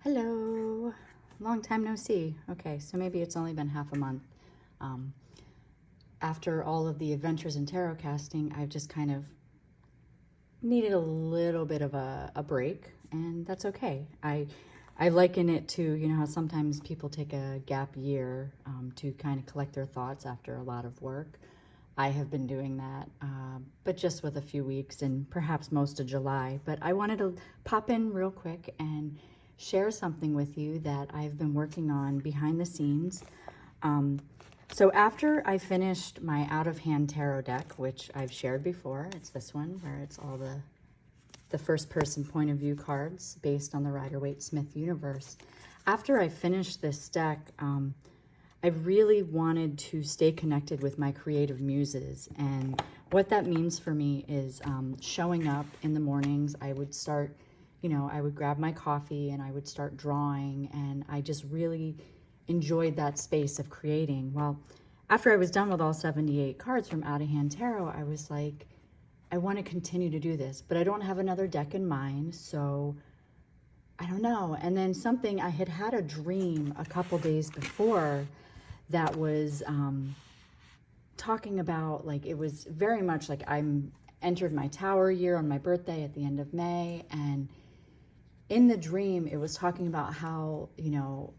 Hello, long time no see. Okay, so maybe it's only been half a month. After all of the adventures in tarot casting, I've just kind of needed a little bit of a break, and that's okay. I liken it to, you know, how sometimes people take a gap year to kind of collect their thoughts after a lot of work. I have been doing that, but just with a few weeks and perhaps most of July. But I wanted to pop in real quick and share something with you that I've been working on behind the scenes. So after I finished my out-of-hand tarot deck, which I've shared before, it's this one where it's all the first-person point of view cards based on the Rider-Waite Smith universe. After I finished this deck, I really wanted to stay connected with my creative muses. And what that means for me is showing up in the mornings. I would start, you know, I would grab my coffee and I would start drawing. And I just really enjoyed that space of creating. Well, after I was done with all 78 cards from Out of Hand Tarot, I was like, I want to continue to do this, but I don't have another deck in mind. So I don't know. And then I had a dream a couple days before that was talking about, like, it was very much like I'm entered my tower year on my birthday at the end of May. And in the dream, it was talking about how, you know,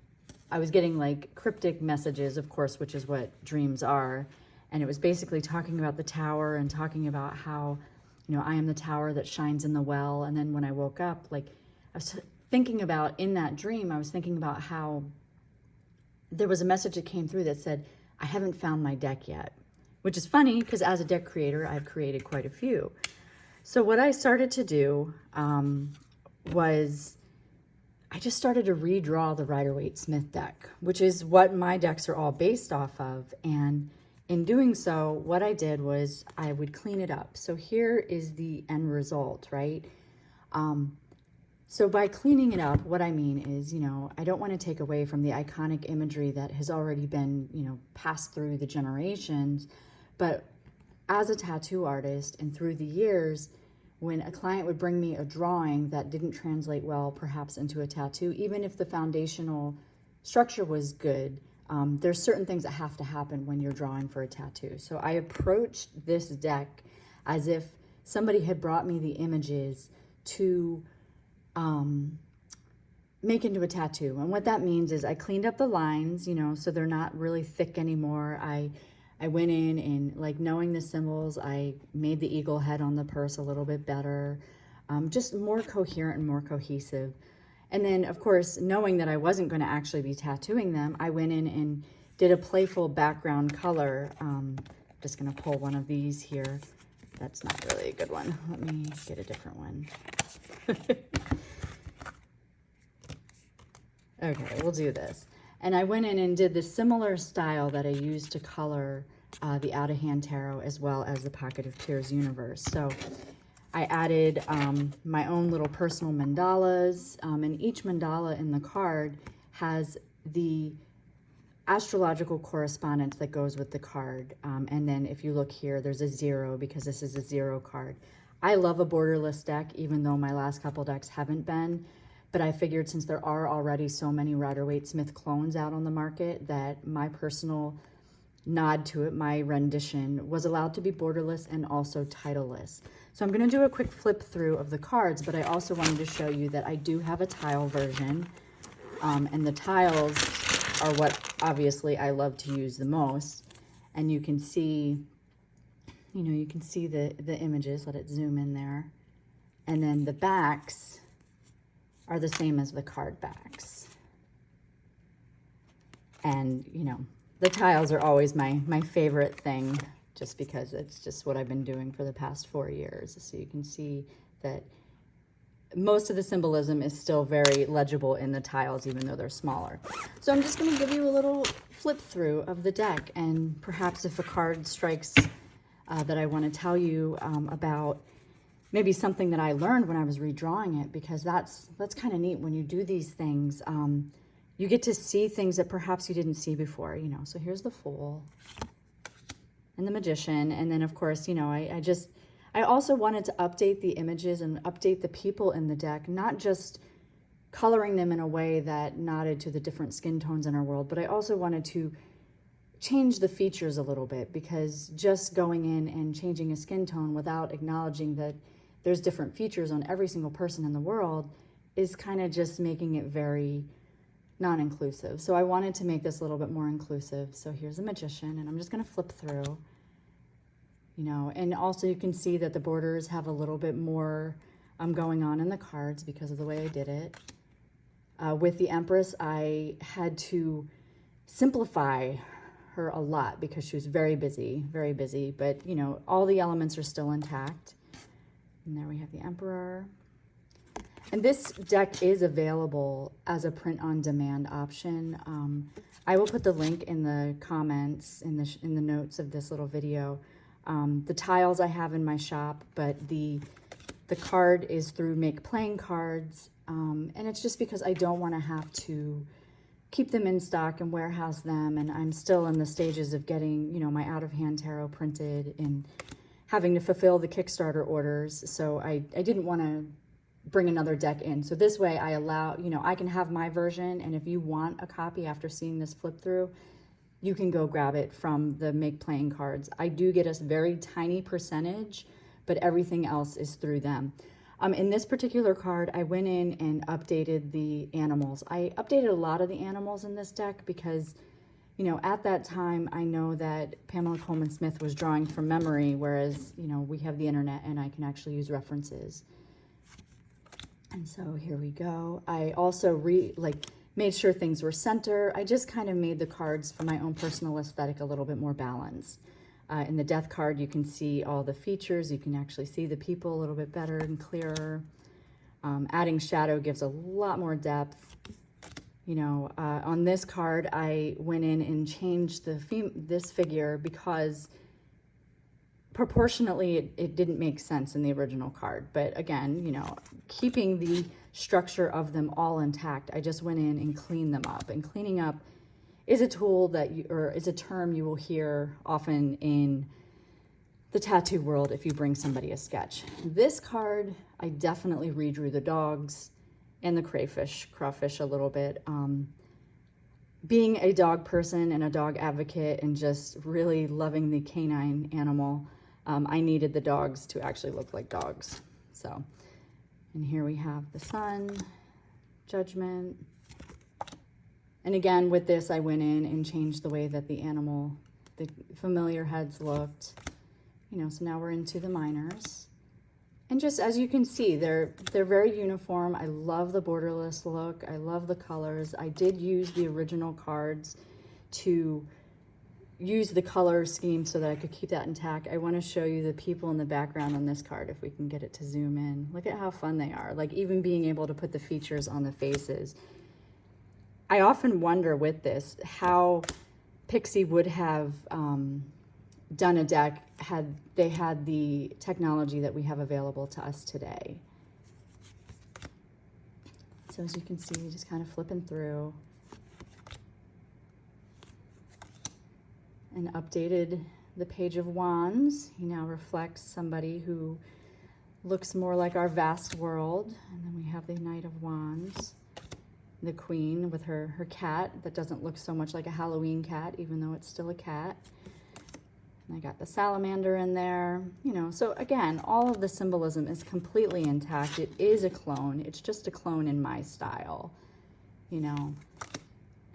I was getting like cryptic messages, of course, which is what dreams are. And it was basically talking about the tower and talking about how, you know, I am the tower that shines in the well. And then when I woke up, like, I was thinking about, in that dream, I was thinking about how there was a message that came through that said, I haven't found my deck yet, which is funny because as a deck creator, I've created quite a few. So what I started to do was I just started to redraw the Rider-Waite Smith deck, which is what my decks are all based off of. And in doing so, what I did was I would clean it up. So here is the end result, right? So by cleaning it up, what I mean is, you know, I don't want to take away from the iconic imagery that has already been, you know, passed through the generations. But as a tattoo artist and through the years, when a client would bring me a drawing that didn't translate well, perhaps into a tattoo, even if the foundational structure was good, there's certain things that have to happen when you're drawing for a tattoo. So I approached this deck as if somebody had brought me the images to make into a tattoo. And what that means is I cleaned up the lines, you know, so they're not really thick anymore. I went in and, like, knowing the symbols, I made the eagle head on the purse a little bit better, just more coherent and more cohesive. And then, of course, knowing that I wasn't going to actually be tattooing them, I went in and did a playful background color. Just going to pull one of these here. That's not really a good one. Let me get a different one. Okay, we'll do this. And I went in and did the similar style that I used to color the Out of Hand Tarot as well as the Pocket of Tears universe. So I added my own little personal mandalas, and each mandala in the card has the astrological correspondence that goes with the card. And then if you look here, there's a 0 because this is a 0 card. I love a borderless deck, even though my last couple decks haven't been. But I figured since there are already so many Rider-Waite Smith clones out on the market, that my personal nod to it, my rendition, was allowed to be borderless and also titleless. So I'm going to do a quick flip through of the cards, but I also wanted to show you that I do have a tile version. And the tiles are what obviously I love to use the most. And you can see, you know, you can see the images. Let it zoom in there. And then the backs are the same as the card backs. And, you know, the tiles are always my favorite thing, just because it's just what I've been doing for the past 4 years. So you can see that most of the symbolism is still very legible in the tiles, even though they're smaller. So I'm just going to give you a little flip through of the deck, and perhaps if a card strikes that I want to tell you about, maybe something that I learned when I was redrawing it, because that's kind of neat when you do these things. You get to see things that perhaps you didn't see before, you know. So here's the Fool and the Magician. And then, of course, you know, I also wanted to update the images and update the people in the deck, not just coloring them in a way that nodded to the different skin tones in our world, but I also wanted to change the features a little bit, because just going in and changing a skin tone without acknowledging that there's different features on every single person in the world is kind of just making it very non-inclusive. So I wanted to make this a little bit more inclusive. So here's a magician, and I'm just going to flip through, you know, and also you can see that the borders have a little bit more going on in the cards because of the way I did it. With the Empress, I had to simplify her a lot because she was very busy, but you know, all the elements are still intact. And there we have the Emperor. And this deck is available as a print-on-demand option. I will put the link in the comments, in the notes of this little video. The tiles I have in my shop, but the card is through Make Playing Cards, and it's just because I don't want to have to keep them in stock and warehouse them, and I'm still in the stages of getting, you know, my out-of-hand tarot printed and having to fulfill the Kickstarter orders, so I didn't want to bring another deck in. So this way I allow, you know, I can have my version, and if you want a copy after seeing this flip through, you can go grab it from the Make Playing Cards. I do get a very tiny percentage, but everything else is through them. In this particular card, I went in and updated the animals. I updated a lot of the animals in this deck because, you know, at that time, I know that Pamela Coleman Smith was drawing from memory, whereas, you know, we have the internet and I can actually use references. And so here we go. I also made sure things were center. I just kind of made the cards for my own personal aesthetic a little bit more balanced. In the Death card, you can see all the features. You can actually see the people a little bit better and clearer. Adding shadow gives a lot more depth. You know, on this card, I went in and changed this figure because proportionately it didn't make sense in the original card. But again, you know, keeping the structure of them all intact, I just went in and cleaned them up. And cleaning up is a tool that is a term you will hear often in the tattoo world if you bring somebody a sketch. This card, I definitely redrew the dogs and the crawfish a little bit. Being a dog person and a dog advocate and just really loving the canine animal, I needed the dogs to actually look like dogs. So, and here we have the Sun, Judgment. And again, with this, I went in and changed the way that the familiar heads looked. You know, so now we're into the minors. And just as you can see, they're very uniform. I love the borderless look. I love the colors. I did use the original cards to use the color scheme so that I could keep that intact. I want to show you the people in the background on this card if we can get it to zoom in. Look at how fun they are. Like even being able to put the features on the faces. I often wonder with this how Pixie would have done a deck had they had the technology that we have available to us today. So as you can see, just kind of flipping through and updated the Page of Wands. He now reflects somebody who looks more like our vast world. And then we have the Knight of Wands. The Queen with her cat that doesn't look so much like a Halloween cat, even though it's still a cat. And I got the salamander in there, you know. So again, all of the symbolism is completely intact. It is a clone. It's just a clone in my style, you know.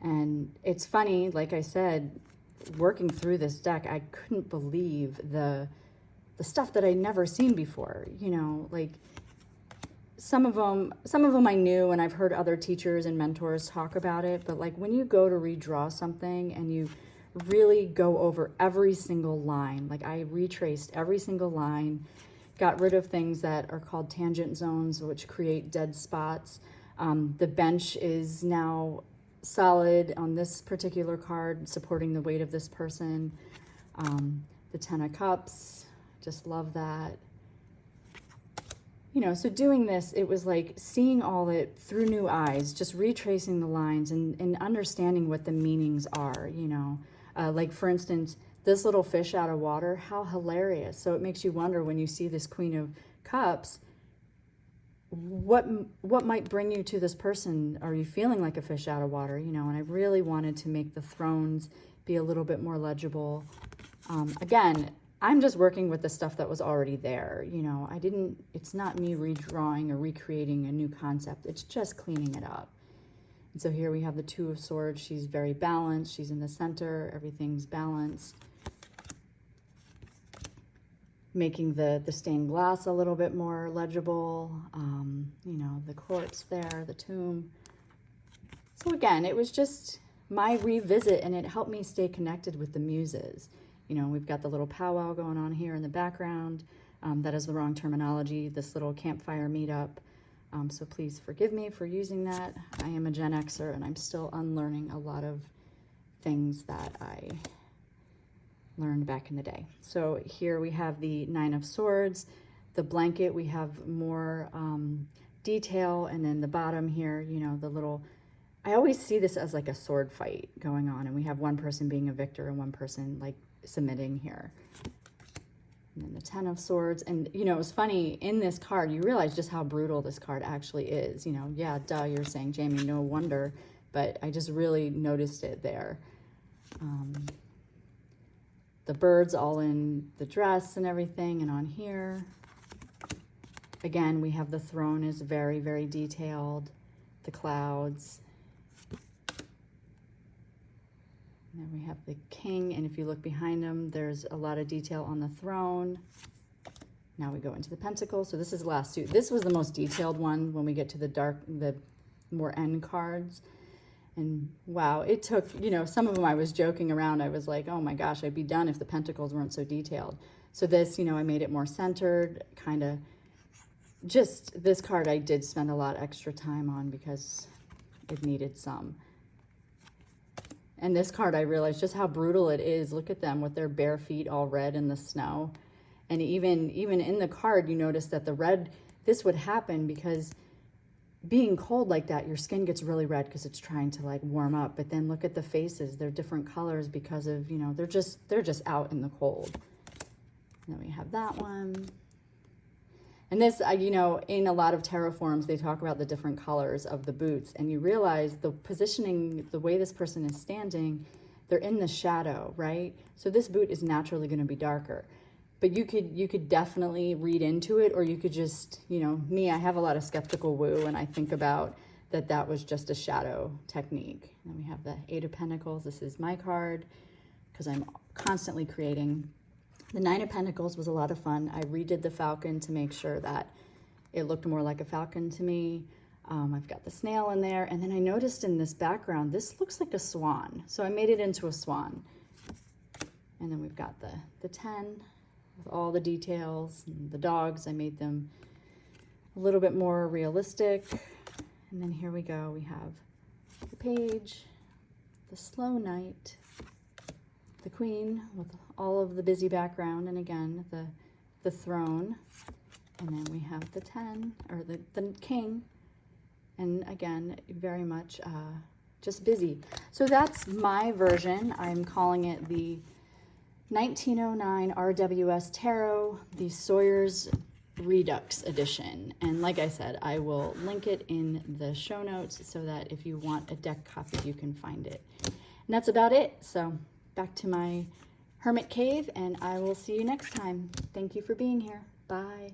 And it's funny, like I said, working through this deck, I couldn't believe the stuff that I'd never seen before, you know, like some of them I knew, and I've heard other teachers and mentors talk about it, but like when you go to redraw something and you really go over every single line, like I retraced every single line, got rid of things that are called tangent zones, which create dead spots. The bench is now solid on this particular card, supporting the weight of this person. The Ten of Cups, just love that. You know, so doing this, it was like seeing all it through new eyes, just retracing the lines and understanding what the meanings are, you know. Like, for instance, this little fish out of water, how hilarious. So it makes you wonder when you see this Queen of Cups, what might bring you to this person? Are you feeling like a fish out of water? You know, and I really wanted to make the thrones be a little bit more legible. Again, I'm just working with the stuff that was already there. You know, it's not me redrawing or recreating a new concept. It's just cleaning it up. And so here we have the Two of Swords. She's very balanced. She's in the center. Everything's balanced. Making the stained glass a little bit more legible. You know, the corpse there, the tomb. So again, it was just my revisit, and it helped me stay connected with the Muses. You know, we've got the little powwow going on here in the background. That is the wrong terminology, this little campfire meetup. So please forgive me for using that. I am a Gen Xer, and I'm still unlearning a lot of things that I learned back in the day. So here we have the Nine of Swords. The blanket, we have more detail, and then the bottom here, you know, the little, I always see this as like a sword fight going on, and we have one person being a victor and one person like submitting here. And then the Ten of Swords. And, you know, it was funny, in this card, you realize just how brutal this card actually is. You know, yeah, duh, you're saying, Jamie, no wonder, but I just really noticed it there. The birds all in the dress and everything, and on here. Again, we have the throne is very, very detailed. The clouds. And then we have the king, and if you look behind him, there's a lot of detail on the throne. Now we go into the pentacles. So this is the last suit. This was the most detailed one when we get to the more end cards. And wow, it took, you know, some of them I was joking around. I was like, oh my gosh, I'd be done if the pentacles weren't so detailed. So this, you know, I made it more centered, kind of just this card I did spend a lot extra time on because it needed some. And this card, I realized just how brutal it is. Look at them with their bare feet all red in the snow. And even in the card, you notice that the red, this would happen because being cold like that, your skin gets really red because it's trying to like warm up. But then look at the faces. They're different colors because of, you know, they're just out in the cold. And then we have that one. And this, you know, in a lot of tarot forms, they talk about the different colors of the boots, and you realize the positioning, the way this person is standing, they're in the shadow, right? So this boot is naturally going to be darker, but you could definitely read into it, or you could just, you know, me, I have a lot of skeptical woo, and I think about that was just a shadow technique. And then we have the Eight of Pentacles. This is my card because I'm constantly creating. The Nine of Pentacles was a lot of fun. I redid the falcon to make sure that it looked more like a falcon to me. I've got the snail in there. And then I noticed in this background, this looks like a swan. So I made it into a swan. And then we've got the 10 with all the details. And the dogs, I made them a little bit more realistic. And then here we go. We have the page, the slow night, the queen with all of the busy background, and again the throne, and then we have the 10 or the king, and again very much just busy. So that's my version. I'm calling it the 1909 RWS Tarot, the Sawyer's Redux edition, and like I said, I will link it in the show notes so that if you want a deck copy you can find it. And that's about it. So back to my hermit cave, and I will see you next time. Thank you for being here. Bye.